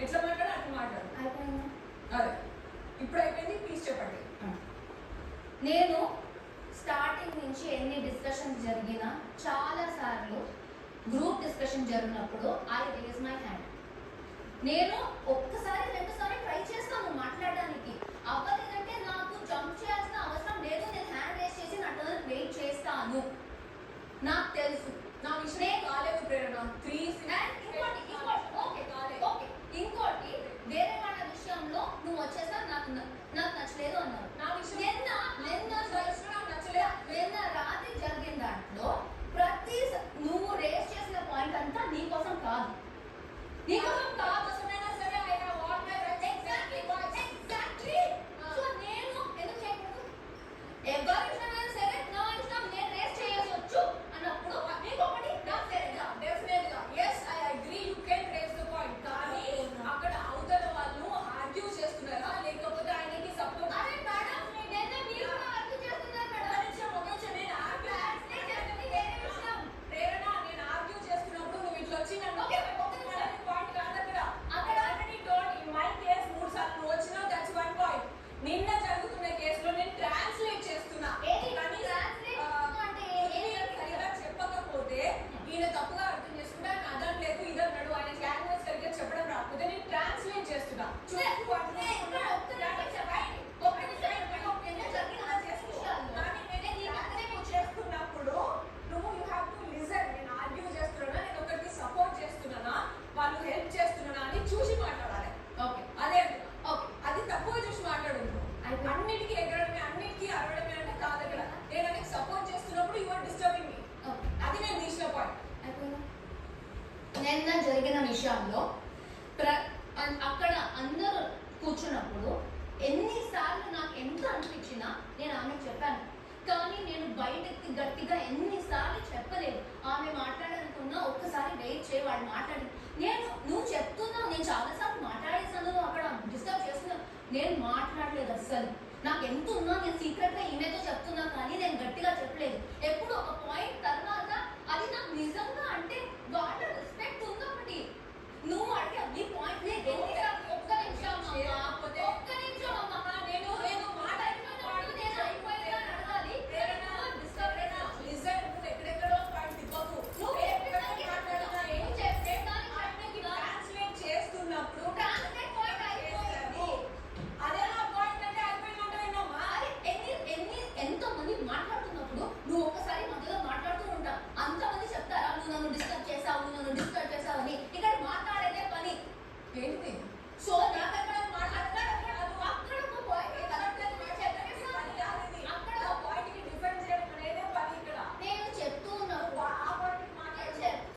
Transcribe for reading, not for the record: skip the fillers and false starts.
ఎట్లా మాట్లాడు అట్లా మాట్లాడు. అయిపోయిందా? అదే ఇప్పుడు అయిపోయింది. ప్లీజ్ చెప్పండి. నేను స్టార్టింగ్ నుంచి ఎన్ని డిస్కషన్స్ జరిగినా చాలా సార్లు గ్రూప్ డిస్కషన్ జరిగినప్పుడు ఐ రేజ్ మై హ్యాండ్. నేను ఒక్కసారి రెండుసార్లు ట్రై చేస్తాను మాట్లాడడానికి. అవ్వలేదంటే నాకు జంప్ చేయాల్సిన అవసరం లేదు. నేను హ్యాండ్ రేజ్ చేసి నా టర్న్ వెయిట్ చేస్తాను. నాకు తెలుసు నా విషయం కాలేదు ప్రేరణ. ఇంకోటి వేరే వాళ్ళ విషయంలో నువ్వు వచ్చేసా నాకు నచ్చలేదు అన్నారు. నా విషయం నిన్న రాత్రి జరిగిన దాంట్లో ప్రతి నువ్వు రేస్ చేసిన పాయింట్ అంతా నీకోసం కాదు, నీకోసం కాదు. సో నేను ఎందుకు చేయకూడదు? ఎవరి ఇష్టమైనా సరే నా ఇష్టం, నేను రేస్ చేయవచ్చు అన్నప్పుడు నీకొకటి నాకు తెలియదు. డెఫినెట్గా yes I agree you can raise the point. కానీ అక్కడ అవతల వాళ్ళు ఆర్గ్యూ చేస్తున్నారా లేకపోతే ఆయనకి సపోర్ట్? అరే మేడం నేనే మీరు కూడా ఆర్గ్యూ చేస్తున్నారు మేడం. నేను ఆర్గ్యూ చేస్తున్నది వేరే విషయం. ప్రేరణ నేను ఆర్గ్యూ చేస్తున్నప్పుడు నువ్వు ఇట్లా వచ్చి నన్ను పాయింట్ కాదు అక్కడ already told in my case 3 సార్లు నువ్వు వచ్చినావు. That's one point. నిన్న జరుగుతున్న కేసులో నేను ట్రాన్స్లేట్ చేస్తున్నా. చెప్పకపోతే ఈయన తప్పుగా అర్థం చేసుకుంటే ఆయన అదనలేదు ఇదన్నాడు, ఆయన లాంగ్వేజ్ సరిగ్గా చెప్పడం రాకపోతే నేను ట్రాన్స్లేట్ చేస్తున్నా. చేస్తున్నప్పుడు నువ్వు యూ హ్యావ్ టు లిసన్. నేను ఆర్గ్యూ చేస్తున్నా, నేను ఒకరికి సపోర్ట్ చేస్తున్నానా, వాళ్ళు హెల్ప్ చేస్తున్నానా అని చూసి మాట్లాడాలి. ఓకే అదే అది తప్పుగా చూసి మాట్లాడు. అన్నిటికీ ఎగరడమే, అన్నిటికీ అరవడమే అంటే కాదు. అక్కడ నేను ఆయనకి సపోర్ట్ చేస్తున్నప్పుడు యు ఆర్ డిస్టర్బింగ్ మీ. అది నేను తీసిన పాయింట్. నిన్న జరిగిన విషయంలో అక్కడ అందరూ కూర్చున్నప్పుడు ఎన్నిసార్లు నాకు ఎంత అనిపించినా నేను ఆమెకు చెప్పాను. కానీ నేను బయటకి గట్టిగా ఎన్నిసార్లు చెప్పలేదు. ఆమె మాట్లాడాలనుకున్నా ఒక్కసారి వెయిట్ చేయి, వాళ్ళు మాట్లాడి నువ్వు చెప్తున్నావు, నేను చాలాసార్లు మాట్లాడేసాను, అక్కడ డిస్టర్బ్ చేస్తున్నావు. నేను మాట్లాడలేదు అస్సలు. నాకు ఎంత ఉన్నా నేను సీక్రెట్గా ఈమెతో చెప్తున్నా కానీ నేను గట్టిగా చెప్పలేదు.